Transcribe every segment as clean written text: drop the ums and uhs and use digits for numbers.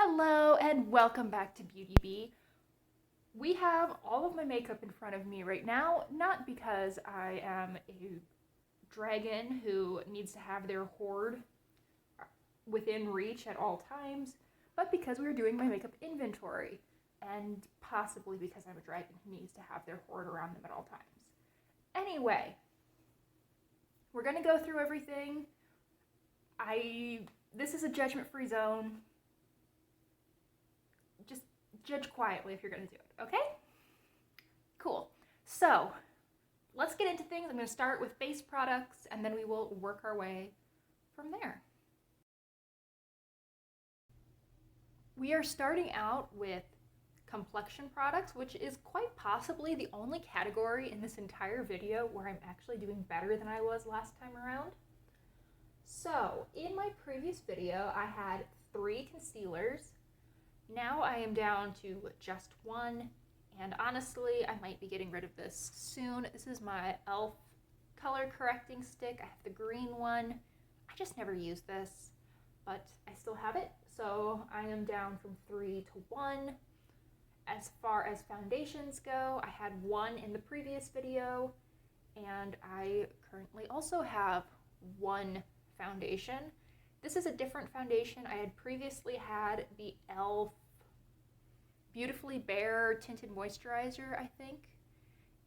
Hello and welcome back to Beauty Bee. We have all of my makeup in front of me right now, not because I am a dragon who needs to have their hoard within reach at all times, but because we are doing my makeup inventory, and possibly because I'm a dragon who needs to have their hoard around them at all times. Anyway, we're going to go through everything. This is a judgment-free zone. Just judge quietly if you're going to do it, okay? Cool. So, let's get into things. I'm going to start with base products, and then we will work our way from there. We are starting out with Complexion products, which is quite possibly the only category in this entire video where I'm actually doing better than I was last time around. So, in my previous video, I had 3 concealers. Now I am down to just 1, and honestly, I might be getting rid of this soon. This is my e.l.f. color correcting stick. I have the green one. I just never use this, but I still have it, so I am down from 3 to 1. As far as foundations go, I had 1 in the previous video, and I currently also have 1 foundation. This is a different foundation. I had previously had the e.l.f. Beautifully Bare Tinted Moisturizer, I think.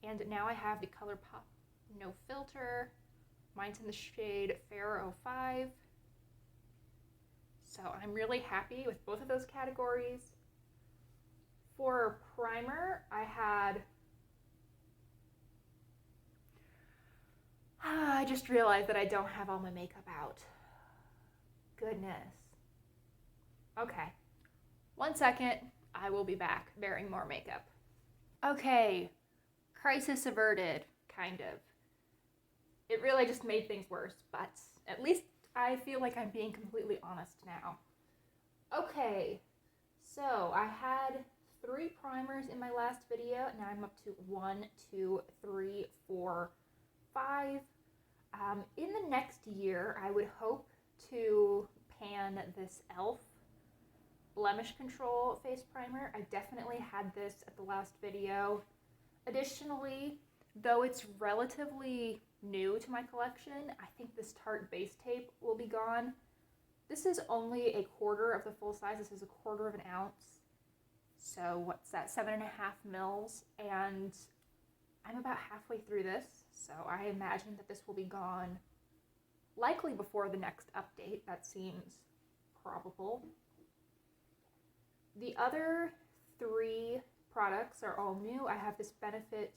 And now I have the ColourPop No Filter. Mine's in the shade Fair 05. So I'm really happy with both of those categories. For primer, I just realized that I don't have all my makeup out. Goodness. Okay, 1 second, I will be back bearing more makeup. Okay, crisis averted, kind of. It really just made things worse, but at least I feel like I'm being completely honest now. Okay, so I had 3 primers in my last video. Now I'm up to 1, 2, 3, 4, 5. In the next year, I would hope to pan this e.l.f. Blemish Control face primer. I definitely had this at the last video. Additionally, though it's relatively new to my collection, I think this Tarte base tape will be gone. This is only a quarter of the full size. This is a quarter of an ounce. So what's that, 7.5 mils, and I'm about halfway through this, so I imagine that this will be gone likely before the next update. That seems probable. The other 3 products are all new. I have this Benefit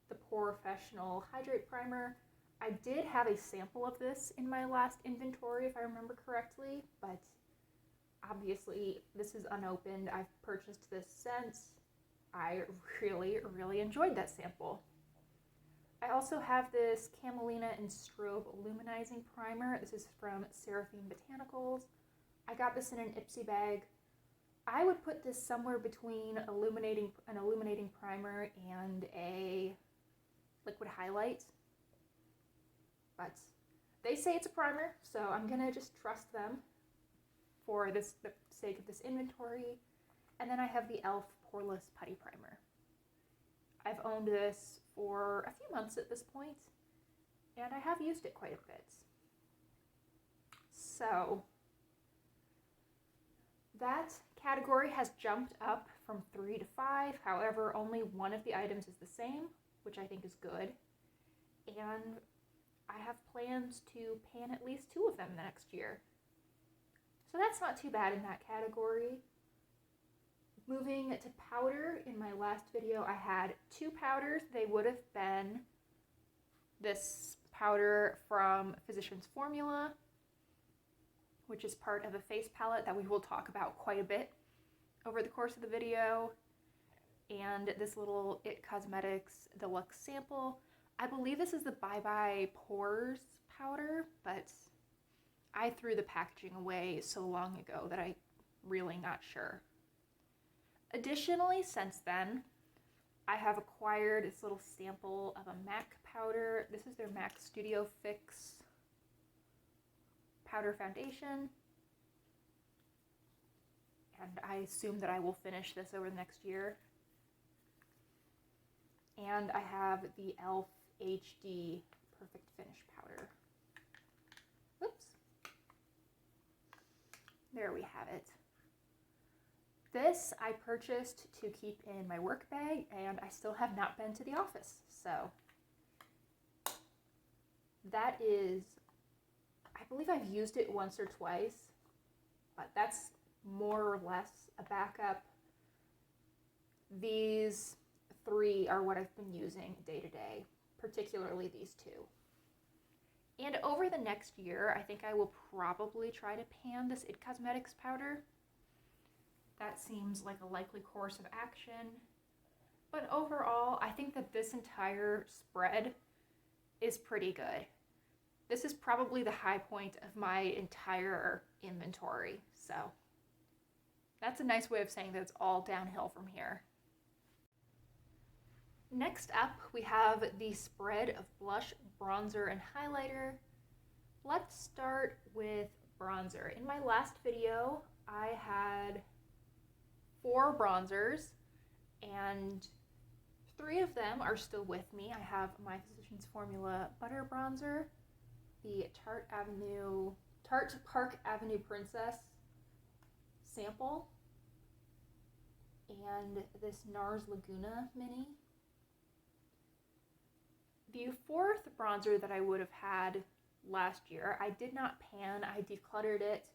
the Professional Hydrate Primer. I did have a sample of this in my last inventory, if I remember correctly, but obviously this is unopened. I've purchased this since. I really, really enjoyed that sample. I also have this Camelina and Strobe Illuminizing Primer. This is from Seraphine Botanicals. I got this in an Ipsy bag. I would put this somewhere between an illuminating primer and a liquid highlight. But they say it's a primer, so I'm gonna just trust them for the sake of this inventory. And then I have the e.l.f. Poreless Putty Primer. I've owned this for a few months at this point, and I have used it quite a bit. So that category has jumped up from 3 to 5. However, only one of the items is the same, which I think is good. And I have plans to pan at least 2 of them next year. So that's not too bad in that category. Moving to powder, in my last video I had 2 powders. They would have been this powder from Physicians Formula, which is part of a face palette that we will talk about quite a bit over the course of the video, and this little IT Cosmetics Deluxe sample. I believe this is the Bye Bye Pores powder, but I threw the packaging away so long ago that I'm really not sure. Additionally, since then, I have acquired this little sample of a MAC powder. This is their MAC Studio Fix powder foundation. and I assume that I will finish this over the next year. And I have the e.l.f. HD Perfect Finish Powder. Oops. There we have it. This I purchased to keep in my work bag, and I still have not been to the office. So that is, I believe I've used it once or twice, but that's more or less a backup. These 3 are what I've been using day to day, particularly these 2. And over the next year, I think I will probably try to pan this IT Cosmetics powder. That seems like a likely course of action. But overall, I think that this entire spread is pretty good. This is probably the high point of my entire inventory, so that's a nice way of saying that it's all downhill from here. Next up, we have the spread of blush, bronzer, and highlighter. Let's start with bronzer. In my last video, I had 4 bronzers, and 3 of them are still with me. I have my Physicians Formula Butter Bronzer, the Tarte Park Avenue Princess sample, and this NARS Laguna mini. The 4th bronzer that I would have had last year, I did not pan, I decluttered it.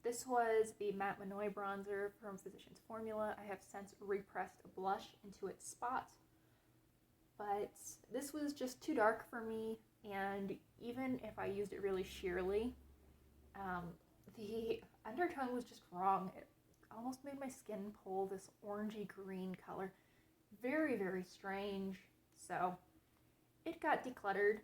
This was the Matte Manoy bronzer from Physicians Formula. I have since repressed a blush into its spot, but this was just too dark for me, and even if I used it really sheerly, the undertone was just wrong. It almost made my skin pull this orangey green color. Very, very strange. So it got decluttered.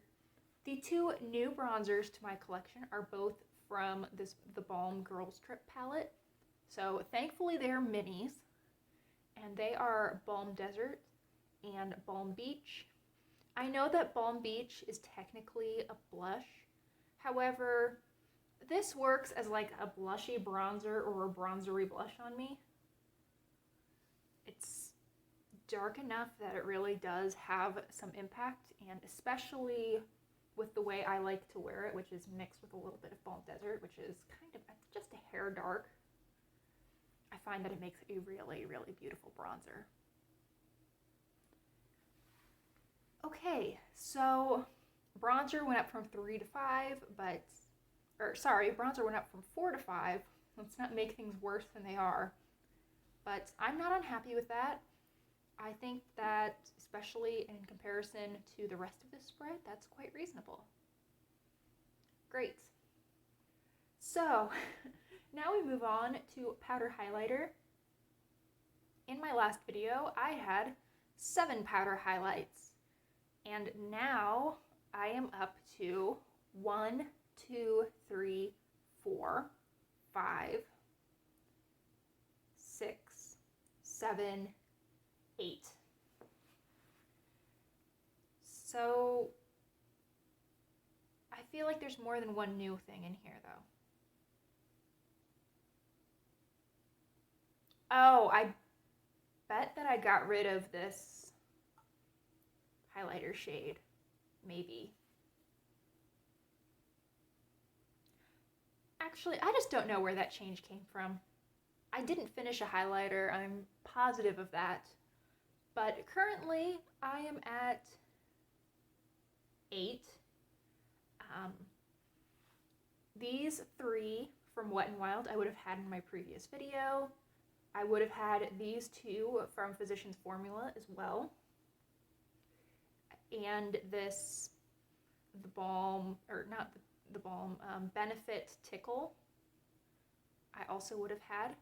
The 2 new bronzers to my collection are both from the Balm Girls Trip palette. So thankfully they're minis, and they are Balm Desert and Balm Beach. I know that Balm Beach is technically a blush. However, this works as like a blushy bronzer or a bronzery blush on me. It's dark enough that it really does have some impact, and especially with the way I like to wear it, which is mixed with a little bit of Balm Desert, which is kind of just a hair dark, I find that it makes a really, really beautiful bronzer. Okay, so bronzer went up from 3 to 5, bronzer went up from 4 to 5. Let's not make things worse than they are. But I'm not unhappy with that. I think that, especially in comparison to the rest of this spread, that's quite reasonable. Great. So, now we move on to powder highlighter. In my last video, I had 7 powder highlights, and now I am up to 1, 2, 3, 4, 5, 6, 7, 8. So I feel like there's more than one new thing in here, though. Oh, I bet that I got rid of this highlighter shade, maybe. Actually, I just don't know where that change came from. I didn't finish a highlighter, I'm positive of that. But currently, I am at 8. These 3 from Wet n Wild I would have had in my previous video. I would have had these 2 from Physicians Formula as well. And this, the Balm, or not the Balm, Benefit Tickle, I also would have had.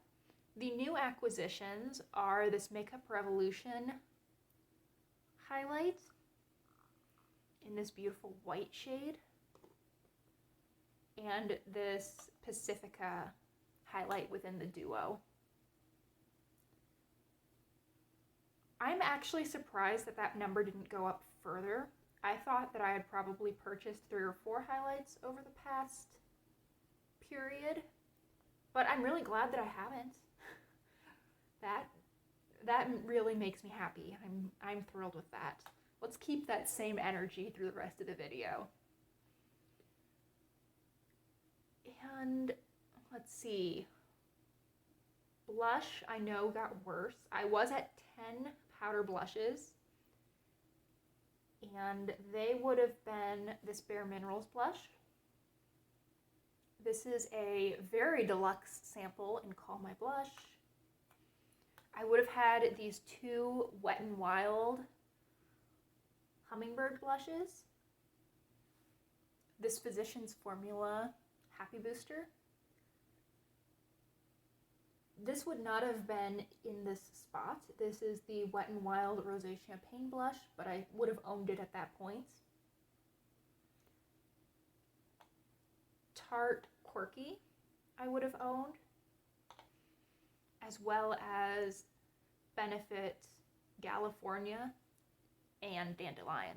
The new acquisitions are this Makeup Revolution highlight in this beautiful white shade, and this Pacifica highlight within the duo. I'm actually surprised that that number didn't go up further. I thought that I had probably purchased 3 or 4 highlights over the past period, but I'm really glad that I haven't. That really makes me happy. I'm thrilled with that. Let's keep that same energy through the rest of the video. And let's see. Blush, I know, got worse. I was at 10 powder blushes, and they would have been this Bare Minerals blush. This is a very deluxe sample in Call My Blush. I would have had these two Wet n Wild Hummingbird blushes. This Physicians Formula Happy Booster. This would not have been in this spot. This is the Wet n Wild Rosé Champagne blush, but I would have owned it at that point. Tarte Quirky, I would have owned, as well as Benefit California and Dandelion.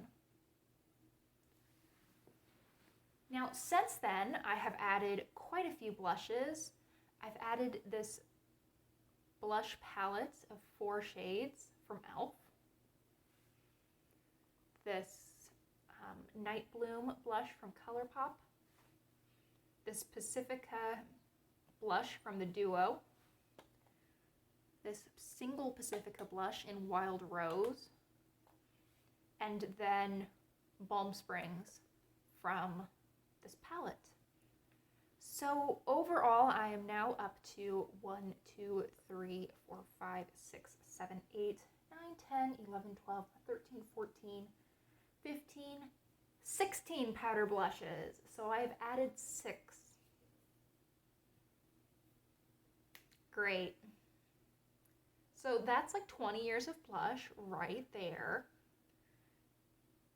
Now, since then, I have added quite a few blushes. I've added this blush palette of 4 shades from e.l.f. This Night Bloom blush from ColourPop. This Pacifica blush from the Duo. This single Pacifica blush in Wild Rose. And then Balm Springs from this palette. So overall, I am now up to 1, 2, 3, 4, 5, 6, 7, 8, 9, 10, 11, 12, 13, 14, 15, 16 powder blushes. So I've added 6. Great. So that's like 20 years of blush right there.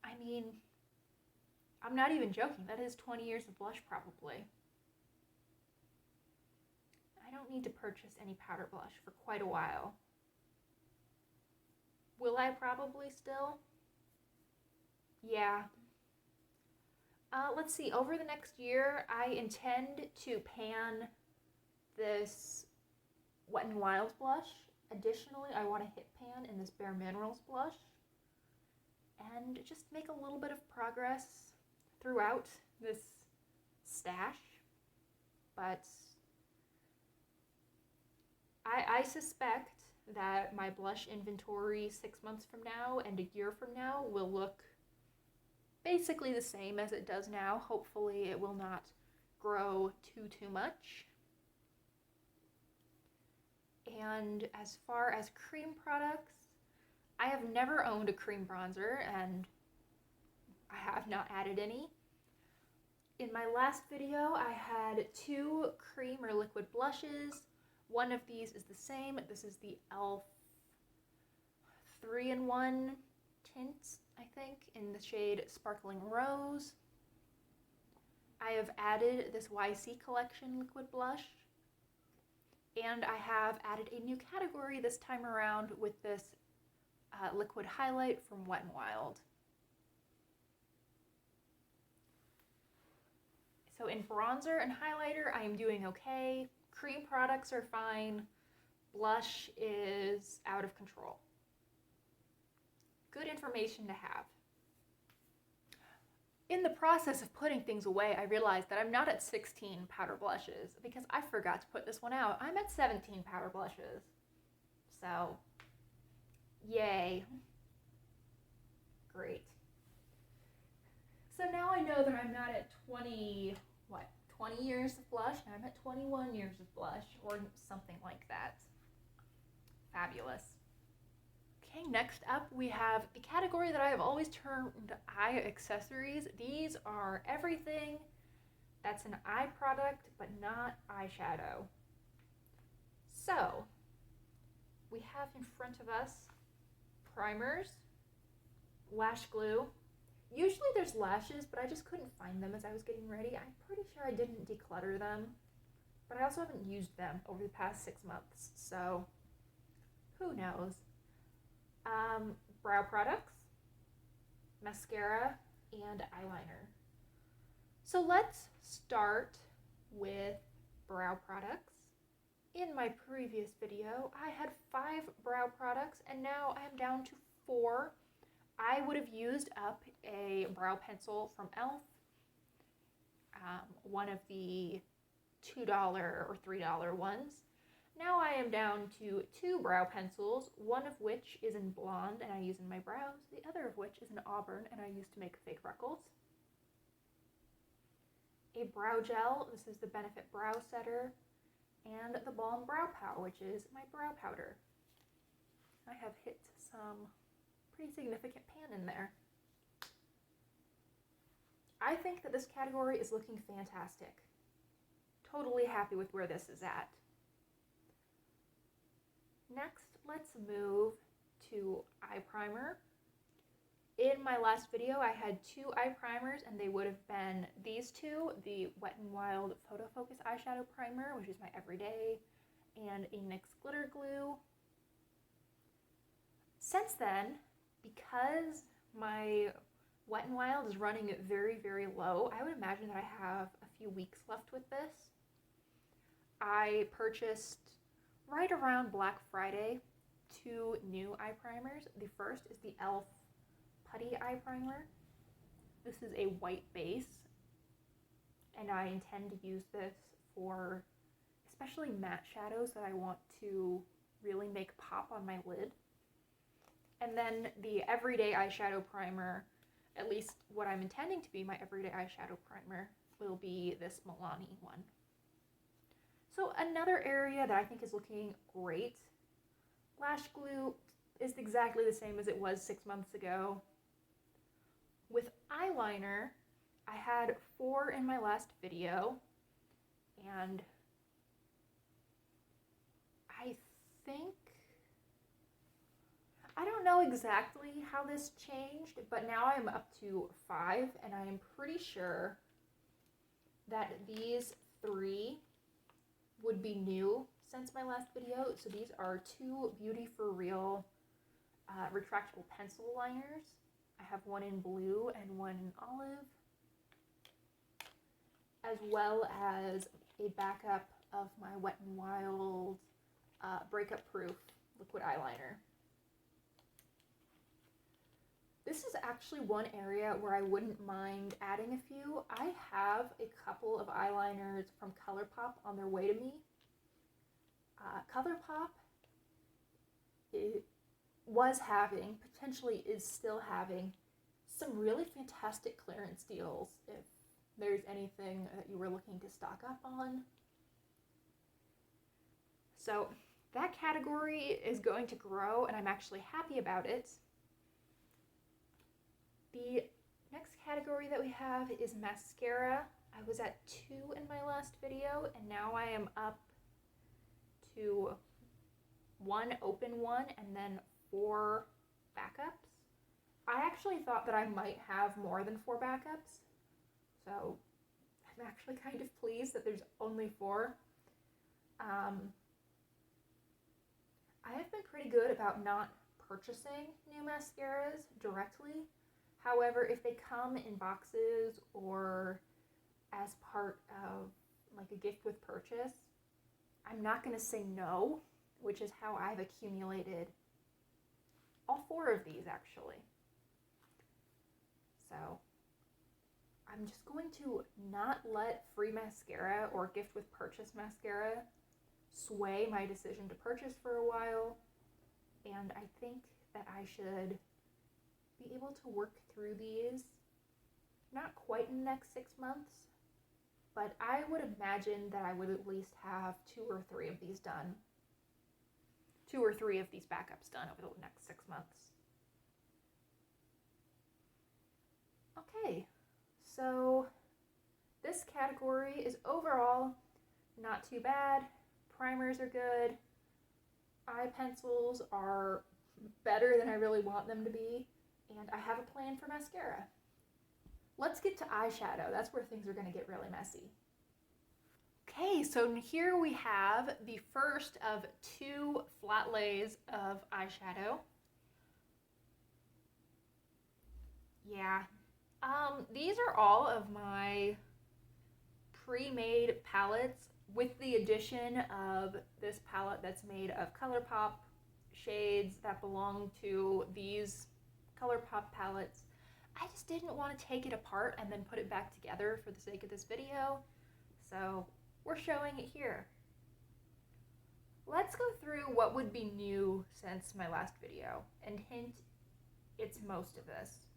I mean, I'm not even joking. That is 20 years of blush probably. I don't need to purchase any powder blush for quite a while. Will I probably still? Yeah. Let's see, over the next year, I intend to pan this Wet n Wild blush. Additionally, I want to hit pan in this Bare Minerals blush and just make a little bit of progress throughout this stash. But I suspect that my blush inventory 6 months from now and a year from now will look basically the same as it does now. Hopefully it will not grow too much. And as far as cream products, I have never owned a cream bronzer and I have not added any. In my last video, I had 2 cream or liquid blushes. One of these is the same. This is the e.l.f. 3-in-1 tint, I think, in the shade Sparkling Rose. I have added this YC Collection liquid blush. And I have added a new category this time around with this liquid highlight from Wet n Wild. So in bronzer and highlighter, I am doing okay. Cream products are fine. Blush is out of control. Good information to have. In the process of putting things away, I realized that I'm not at 16 powder blushes because I forgot to put this one out. I'm at 17 powder blushes. So, yay. Great. So now I know that I'm not at 20 years of blush. Now I'm at 21 years of blush or something like that. Fabulous. Okay, next up we have the category that I have always termed eye accessories. These are everything that's an eye product but not eyeshadow. So we have in front of us primers, lash glue. Usually there's lashes, but I just couldn't find them as I was getting ready. I'm pretty sure I didn't declutter them, but I also haven't used them over the past 6 months, so who knows. Brow products, mascara, and eyeliner. So let's start with brow products. In my previous video, I had 5 brow products and now I am down to 4. I would have used up a brow pencil from e.l.f., one of the $2 or $3 ones. Now I am down to 2 brow pencils, one of which is in blonde and I use in my brows, the other of which is in auburn and I use to make fake freckles. A brow gel, this is the Benefit Brow Setter, and the Balm Brow Pow, which is my brow powder. I have hit some pretty significant pan in there. I think that this category is looking fantastic. Totally happy with where this is at. Next, let's move to eye primer. In my last video, I had 2 eye primers, and they would have been these 2, the Wet n Wild Photo Focus Eyeshadow Primer, which is my everyday, and a NYX Glitter Glue. Since then, because my Wet n Wild is running very, very low, I would imagine that I have a few weeks left with this. I purchased, right around Black Friday, 2 new eye primers. The first is the e.l.f. Putty Eye Primer. This is a white base, and I intend to use this for especially matte shadows that I want to really make pop on my lid. And then the Everyday Eyeshadow Primer, at least what I'm intending to be my Everyday Eyeshadow Primer, will be this Milani one. So another area that I think is looking great, lash glue is exactly the same as it was 6 months ago. With eyeliner, I had 4 in my last video, and I don't know exactly how this changed, but now I'm up to 5, and I am pretty sure that these 3 would be new since my last video. So these are 2 Beauty For Real retractable pencil liners. I have one in blue and one in olive, as well as a backup of my Wet n Wild Breakup Proof liquid eyeliner. This is actually one area where I wouldn't mind adding a few. I have a couple of eyeliners from ColourPop on their way to me. ColourPop was having, potentially is still having, some really fantastic clearance deals if there's anything that you were looking to stock up on. So that category is going to grow, and I'm actually happy about it. The next category that we have is mascara. I was at 2 in my last video, and now I am up to 1 open one and then 4 backups. I actually thought that I might have more than 4 backups, so I'm actually kind of pleased that there's only 4. I have been pretty good about not purchasing new mascaras directly. However, if they come in boxes or as part of like a gift with purchase, I'm not going to say no, which is how I've accumulated all 4 of these actually. So I'm just going to not let free mascara or gift with purchase mascara sway my decision to purchase for a while, and I think that I should be able to work through these, not quite in the next 6 months, but I would imagine that I would at least have 2 or 3 of these done. 2 or 3 of these backups done over the next 6 months. Okay, so this category is overall not too bad. Primers are good. Eye pencils are better than I really want them to be. And I have a plan for mascara. Let's get to eyeshadow. That's where things are going to get really messy. Okay, so here we have the first of 2 flat lays of eyeshadow. Yeah, these are all of my pre-made palettes. with the addition of this palette that's made of ColourPop shades that belong to these ColourPop palettes, I just didn't want to take it apart and then put it back together for the sake of this video, so we're showing it here. Let's go through what would be new since my last video, and hint, it's most of this.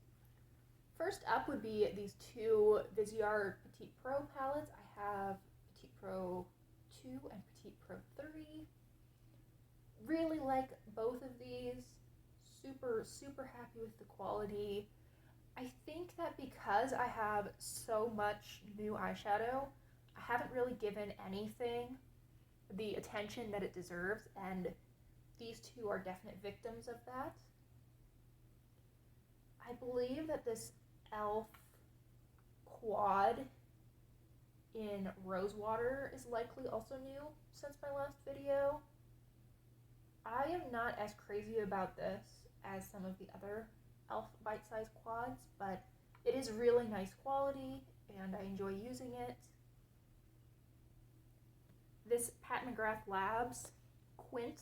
First up would be these two Viseart Petite Pro palettes. I have Petite Pro 2 and Petite Pro 3. Really like both of these. Super happy with the quality. I think that because I have so much new eyeshadow, I haven't really given anything the attention that it deserves, and these two are definite victims of that. I believe that this e.l.f. quad in Rosewater is likely also new since my last video. I am not as crazy about this as some of the other e.l.f. bite-sized quads, but it is really nice quality and I enjoy using it. This Pat McGrath Labs Quint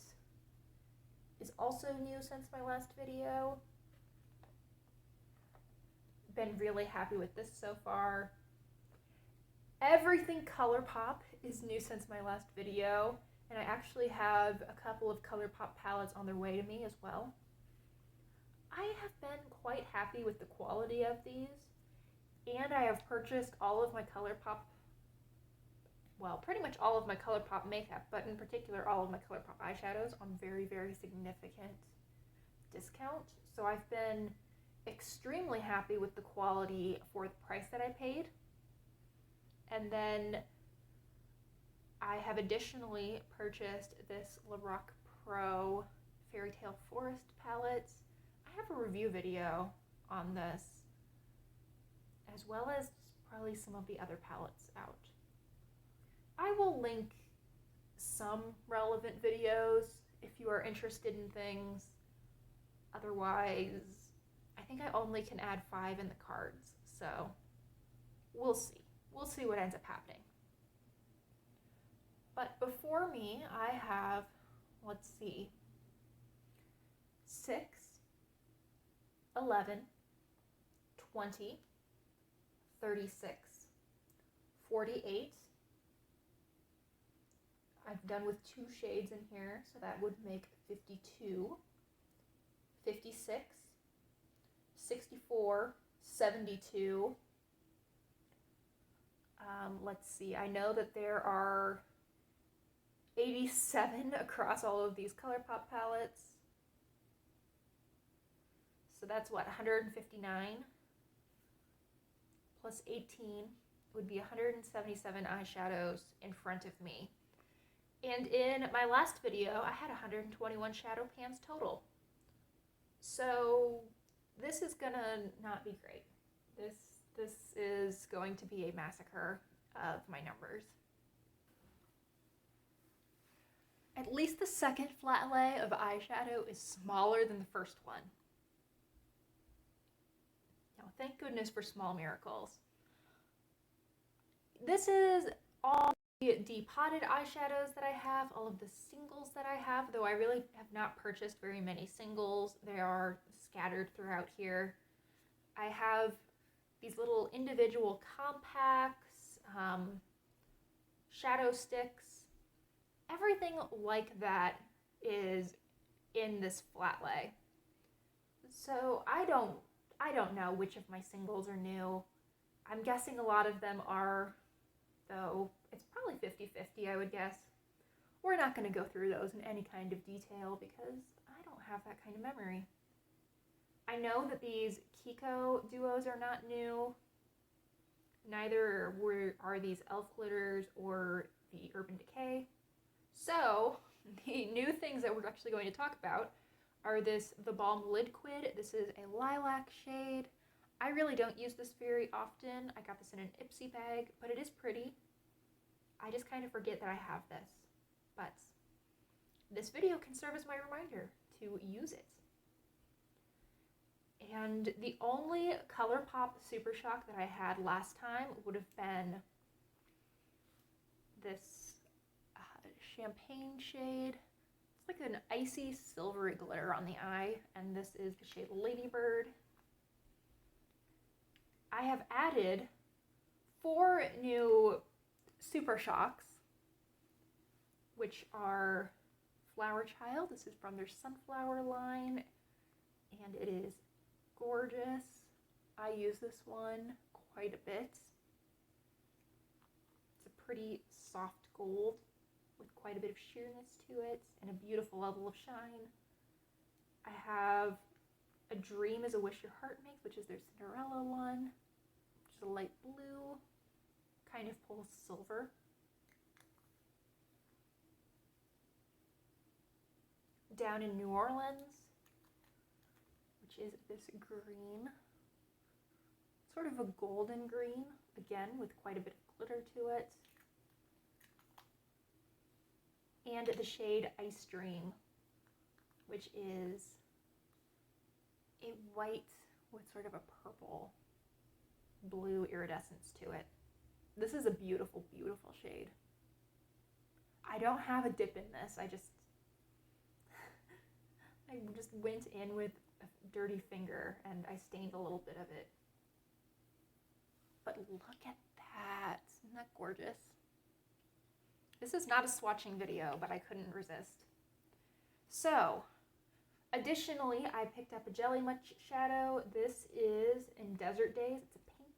is also new since my last video. Been really happy with this so far. Everything ColourPop is new since my last video, and I actually have a couple of ColourPop palettes on their way to me as well. I have been quite happy with the quality of these, and I have purchased all of my ColourPop, well, pretty much all of my ColourPop makeup, but in particular all of my ColourPop eyeshadows on very significant discount. So I've been extremely happy with the quality for the price that I paid. And then I have additionally purchased this Lorac Pro Fairy Tale Forest palette. I have a review video on this, as well as probably some of the other palettes out. I will link some relevant videos if you are interested in things. Otherwise, I think I only can add 5 in the cards, so we'll see. We'll see what ends up happening. But before me, I have, let's see, 6, 11, 20, 36, 48. I've done with 2 shades in here, so that would make 52, 56, 64, 72. Let's see, I know that there are 87 across all of these ColourPop palettes. So that's what, 159 plus 18 would be 177 eyeshadows in front of me. And in my last video, I had 121 shadow pans total. So this is gonna not be great. This is going to be a massacre of my numbers. At least the second flat lay of eyeshadow is smaller than the first one. Now, thank goodness for small miracles. This is all the depotted eyeshadows that I have, all of the singles that I have, though I really have not purchased very many singles. They are scattered throughout here. I have these little individual compacts, shadow sticks, everything like that is in this flat lay. So I don't know which of my singles are new. I'm guessing a lot of them are, though it's probably 50-50, I would guess. We're not going to go through those in any kind of detail because I don't have that kind of memory. I know that these Kiko duos are not new. Neither are these e.l.f. glitters or the Urban Decay. So the new things that we're actually going to talk about are the Balm Liquid. This is a lilac shade. I really don't use this very often. I got this in an Ipsy bag, but it is pretty. I just kind of forget that I have this. But this video can serve as my reminder to use it. And the only ColourPop Super Shock that I had last time would have been this champagne shade. It's like an icy silvery glitter on the eye, and this is the shade Ladybird. I have added 4 new Super Shocks, which are Flower Child. This is from their Sunflower line, and it is gorgeous. I use this one quite a bit. It's a pretty soft gold with quite a bit of sheerness to it and a beautiful level of shine. I have A Dream is a Wish Your Heart Makes, which is their Cinderella one, which is a light blue, kind of pulls silver. Down in New Orleans, which is this green, sort of a golden green, again with quite a bit of glitter to it. And the shade Ice Dream, which is a white with sort of a purple blue iridescence to it. This is a beautiful, beautiful shade. I don't have a dip in this. I just went in with a dirty finger and I stained a little bit of it. But look at that. Isn't that gorgeous? This is not a swatching video, but I couldn't resist. So, additionally, I picked up a Jelly Much shadow. This is in Desert Days. It's a pink.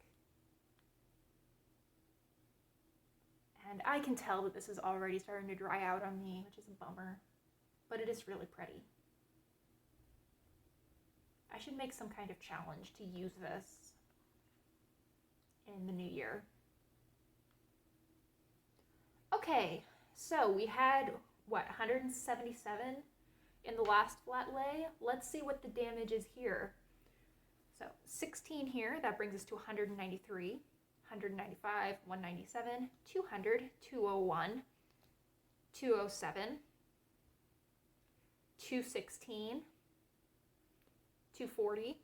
And I can tell that this is already starting to dry out on me, which is a bummer. But it is really pretty. I should make some kind of challenge to use this in the new year. Okay, so we had, what, 177 in the last flat lay? Let's see what the damage is here. So 16 here, that brings us to 193, 195, 197, 200, 201, 207, 216, 240.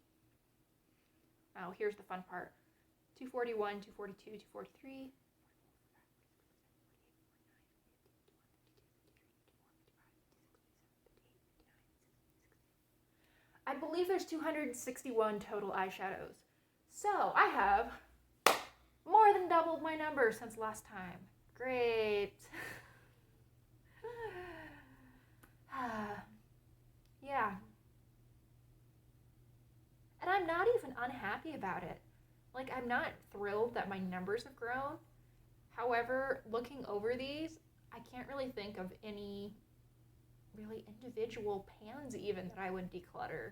Oh, here's the fun part. 241, 242, 243. I believe there's 261 total eyeshadows. So I have more than doubled my number since last time. Great. Yeah. And I'm not even unhappy about it. Like, I'm not thrilled that my numbers have grown. However, looking over these, I can't really think of any really individual pans even that I would declutter.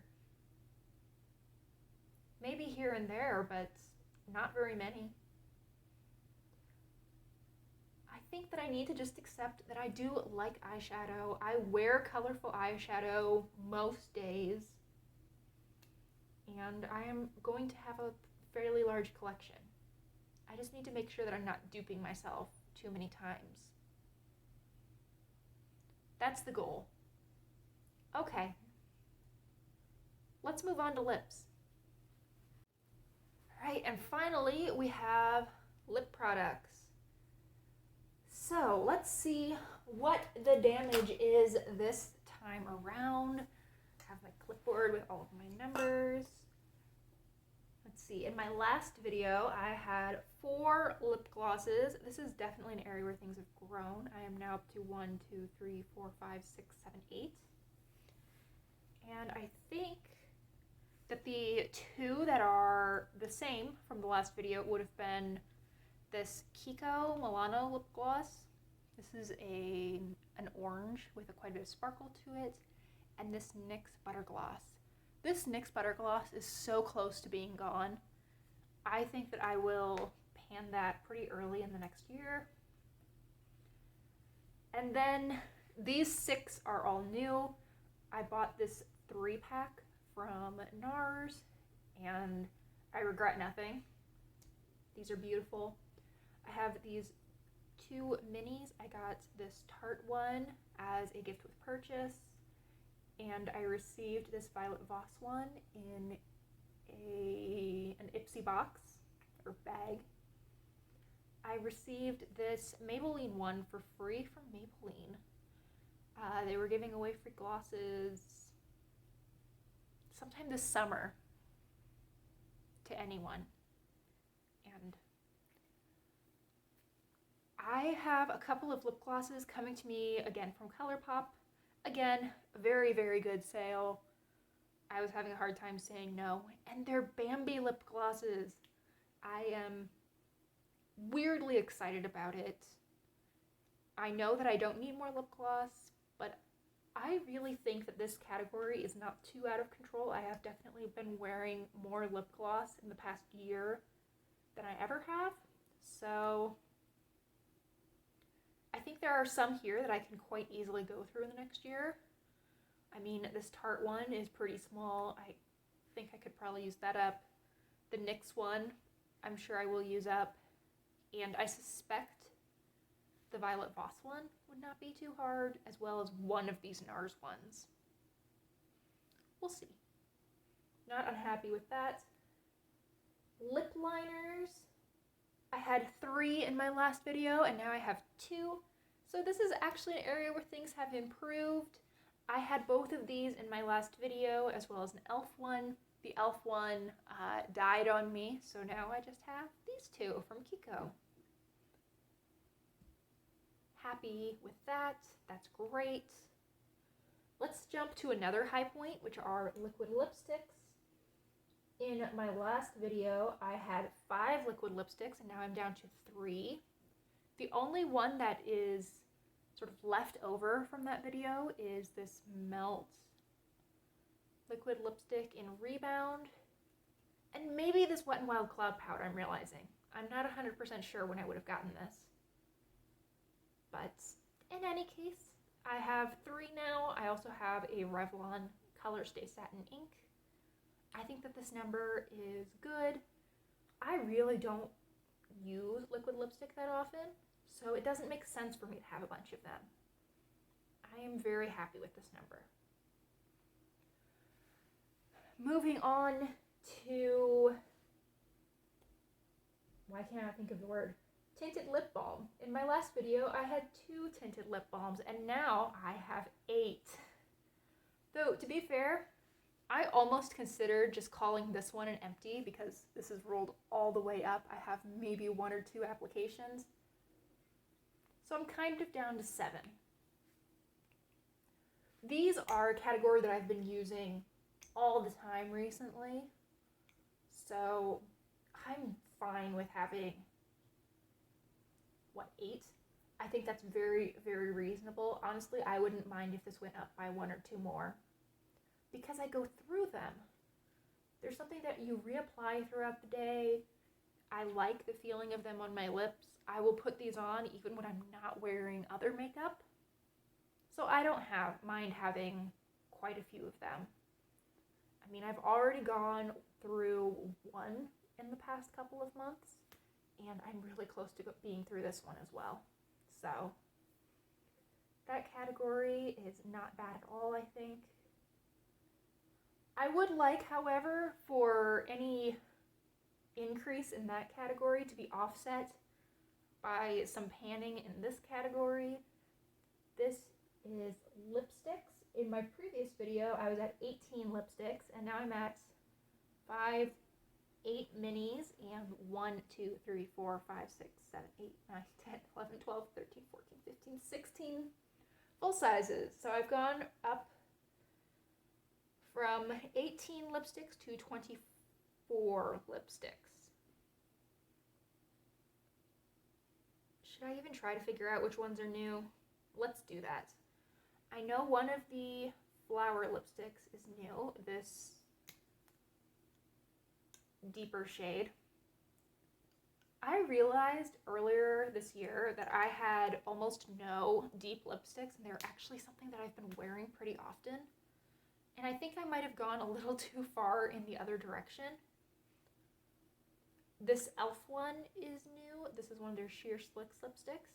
Maybe here and there, but not very many. I think that I need to just accept that I do like eyeshadow. I wear colorful eyeshadow most days. And I am going to have a fairly large collection. I just need to make sure that I'm not duping myself too many times. That's the goal. Okay. Let's move on to lips. All right, and finally we have lip products. So let's see what the damage is this time around. I have my clipboard with all of my numbers. Let's see, in my last video, I had 4 lip glosses. This is definitely an area where things have grown. I am now up to 1, 2, 3, 4, 5, 6, 7, 8. And I think that the 2 that are the same from the last video would have been this Kiko Milano lip gloss. This is an orange with quite a bit of sparkle to it. And this NYX Butter Gloss. This NYX Butter Gloss is so close to being gone. I think that I will pan that pretty early in the next year. And then these 6 are all new. I bought this 3-pack from NARS and I regret nothing. These are beautiful. I have these 2 minis. I got this Tarte one as a gift with purchase. And I received this Violet Voss one in an Ipsy box or bag. I received this Maybelline one for free from Maybelline. They were giving away free glosses sometime this summer to anyone. And I have a couple of lip glosses coming to me again from ColourPop. Again, a very, very good sale. I was having a hard time saying no. And they're Bambi lip glosses. I am weirdly excited about it. I know that I don't need more lip gloss, but I really think that this category is not too out of control. I have definitely been wearing more lip gloss in the past year than I ever have. So I think there are some here that I can quite easily go through in the next year. I mean, this Tarte one is pretty small. I think I could probably use that up. The NYX one, I'm sure I will use up. And I suspect the Violet Voss one would not be too hard, as well as one of these NARS ones. We'll see. Not unhappy with that. Lip liners. I had 3 in my last video, and now I have 2. So this is actually an area where things have improved. I had both of these in my last video, as well as an e.l.f. one. The e.l.f. one died on me, so now I just have these 2 from Kiko. Happy with that. That's great. Let's jump to another high point, which are liquid lipsticks. In my last video, I had 5 liquid lipsticks, and now I'm down to 3. The only one that is sort of left over from that video is this Melt liquid lipstick in Rebound, and maybe this Wet n Wild Cloud Powder, I'm realizing. I'm not 100% sure when I would have gotten this. But in any case, I have 3 now. I also have a Revlon Color Stay Satin Ink. I think that this number is good. I really don't use liquid lipstick that often, so it doesn't make sense for me to have a bunch of them. I am very happy with this number. Moving on to, why can't I think of the word? Tinted lip balm. In my last video, I had 2 tinted lip balms, and now I have 8. Though, to be fair, I almost considered just calling this one an empty because this is rolled all the way up. I have maybe 1 or 2 applications. So I'm kind of down to 7. These are a category that I've been using all the time recently. So I'm fine with having, 8? I think that's very, very reasonable. Honestly, I wouldn't mind if this went up by 1 or 2 more, because I go through them. There's something that you reapply throughout the day. I like the feeling of them on my lips. I will put these on even when I'm not wearing other makeup. So I don't mind having quite a few of them. I mean, I've already gone through 1 in the past couple of months, and I'm really close to being through this one as well. So that category is not bad at all, I think. I would like, however, for any increase in that category to be offset by some panning in this category. This is lipsticks. In my previous video, I was at 18 lipsticks, and now I'm at 8 minis, and 1, 2, 3, 4, 5, 6, 7, 8, 9, 10, 11, 12, 13, 14, 15, 16 full sizes. So I've gone up from 18 lipsticks to 24 lipsticks. Should I even try to figure out which ones are new? Let's do that. I know one of the flower lipsticks is new, this deeper shade. I realized earlier this year that I had almost no deep lipsticks, and they're actually something that I've been wearing pretty often. And I think I might have gone a little too far in the other direction. This e.l.f. one is new. This is one of their Sheer Slicks lipsticks.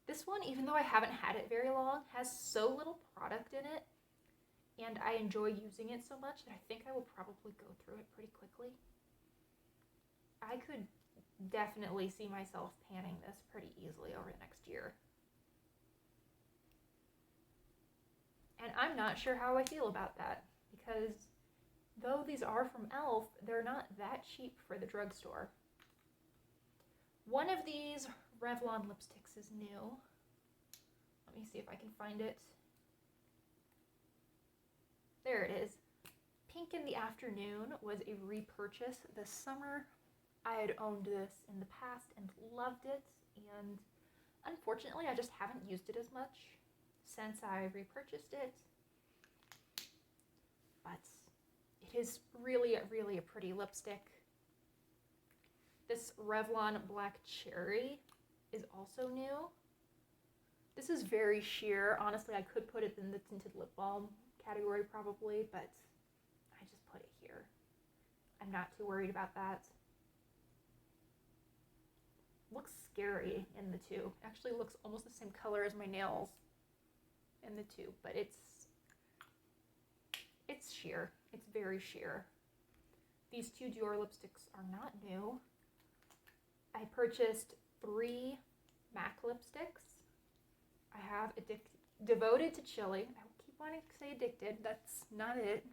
This one, even though I haven't had it very long, has so little product in it, and I enjoy using it so much that I think I will probably go through it pretty quickly. I could definitely see myself panning this pretty easily over the next year. And I'm not sure how I feel about that, because though these are from e.l.f., they're not that cheap for the drugstore. One of these Revlon lipsticks is new. Let me see if I can find it. There it is. Pink in the Afternoon was a repurchase this summer. I had owned this in the past and loved it, and unfortunately I just haven't used it as much since I repurchased it. But it is really, really a pretty lipstick. This Revlon Black Cherry is also new. This is very sheer. Honestly, I could put it in the tinted lip balm category probably, but I just put it here. I'm not too worried about that. Looks scary in the tube. Actually looks almost the same color as my nails in the tube, but it's sheer. It's very sheer. These two Dior lipsticks are not new. I purchased 3 MAC lipsticks. I have Devoted to Chili. I keep wanting to say Addicted. That's not it.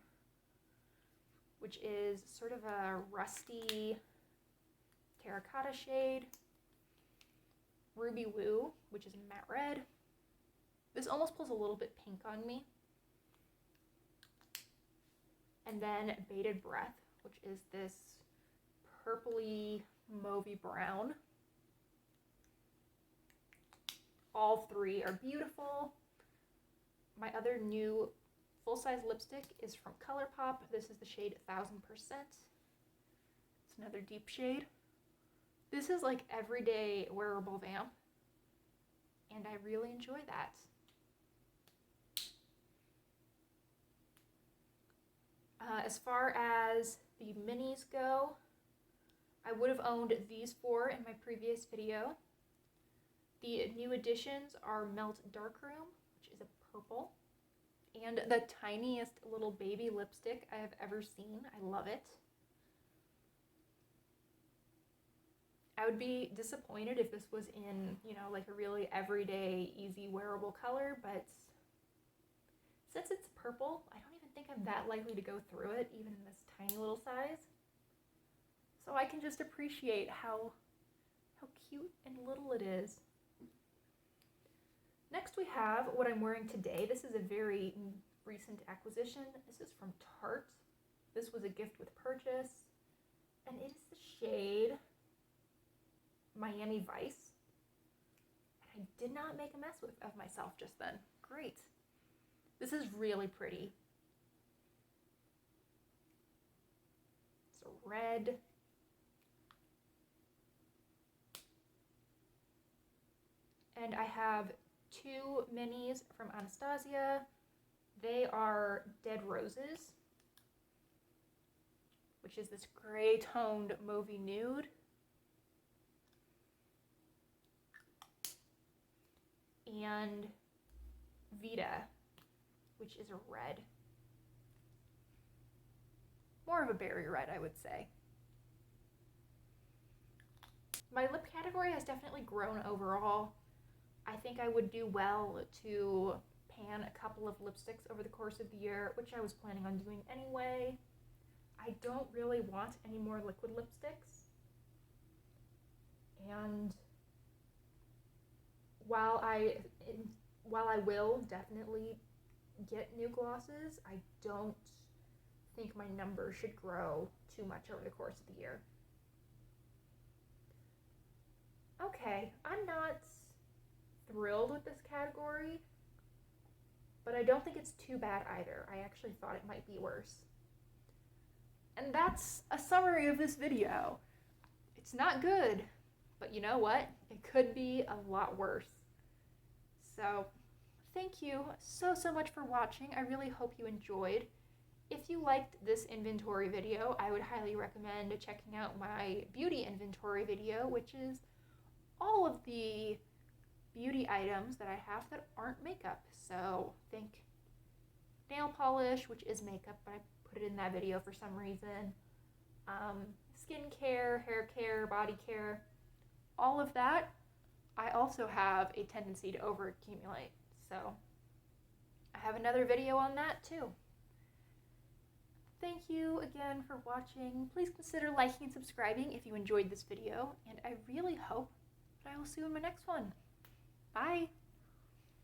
Which is sort of a rusty terracotta shade. Ruby Woo, which is matte red. This almost pulls a little bit pink on me. And then Bated Breath, which is this purpley mauvey brown. All 3 are beautiful. My other new full-size lipstick is from ColourPop. This is the shade 1000%. It's another deep shade. This is like everyday wearable vamp, and I really enjoy that. As far as the minis go, I would have owned these 4 in my previous video. The new additions are Melt Darkroom, which is a purple, and the tiniest little baby lipstick I have ever seen. I love it. I would be disappointed if this was in, you know, like a really everyday, easy, wearable color, but since it's purple, I don't even think I'm that likely to go through it, even in this tiny little size. So I can just appreciate how cute and little it is. Next we have what I'm wearing today. This is a very recent acquisition. This is from Tarte. This was a gift with purchase, and it is the shade Miami Vice. And I did not make a mess of myself just then. Great. This is really pretty. It's a red. And I have 2 minis from Anastasia. They are Dead Roses, which is this gray toned mauvey nude. And Vita, which is a red. More of a berry red, I would say. My lip category has definitely grown overall. I think I would do well to pan a couple of lipsticks over the course of the year, which I was planning on doing anyway. I don't really want any more liquid lipsticks. And while I will definitely get new glosses, I don't think my number should grow too much over the course of the year. Okay, I'm not thrilled with this category, but I don't think it's too bad either. I actually thought it might be worse. And that's a summary of this video. It's not good, but you know what? It could be a lot worse. So, thank you so much for watching. I really hope you enjoyed. If you liked this inventory video, I would highly recommend checking out my beauty inventory video, which is all of the beauty items that I have that aren't makeup. So think nail polish, which is makeup, but I put it in that video for some reason. Skincare, hair care, body care, all of that. I also have a tendency to overaccumulate. So I have another video on that too. Thank you again for watching. Please consider liking and subscribing if you enjoyed this video, and I really hope that I will see you in my next one. Bye!